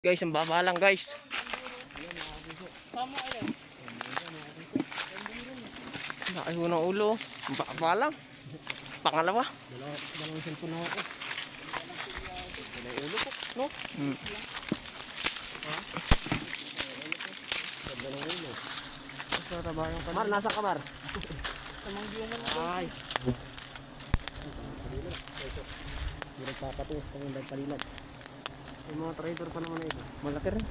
Guys, ang baba lang guys. Laki ko ng ulo. Ang baba lang. Pangalawa. Dalawang cellphone na ako. Dalawang ulo po, no? Dalawang ulo. Sa taba yung Mar, nasa ka, Mar? ay. Hindi nagpapatuos kung hindi palilag. Yung mga trader pa naman na ito. Malaki rin.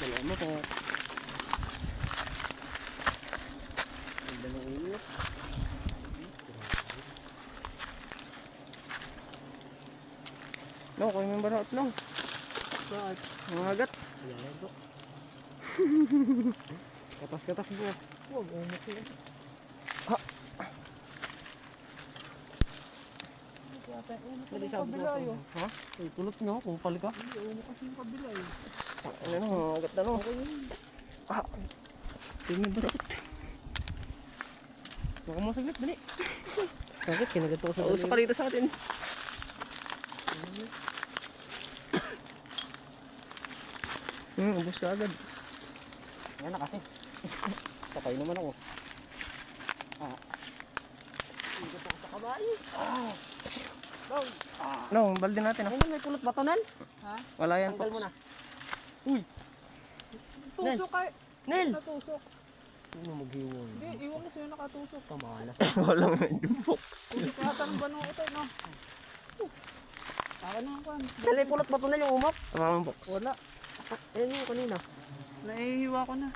Dalawa mo kung... Dalawang ulo. No, kunin mo ba na lang? Bakit? Mga agat. Ayan ito. Katas-katas mo. Huwag, umok yun. Dali sabi ko ako. Ha? Ay, kulot nga ako. Pali ka. Ano na, mga agat na no. Ah. Tingin ba na? Baka mo saglit, dali. Bakit? Kinagat ako sa Usok ka dito sa atin. Ubus ka agad. Yan na kasi. Patay naman ako. Hindi ko sa kabay. No, balde natin. Ano may kulot batonan? Wala yan Tanggal po. mo na. Tusok kay. Nel! Natusok. Ano maghiwon? Hindi, iwan ko sa'yo nakatusok. Kamala. Walang box. Hindi ka tanong ba ito, no? Saka na ako. Nel, may kulot batonan yung umap? Tamang box. Wala. Ayun yung kanina. Naihiwa ko na.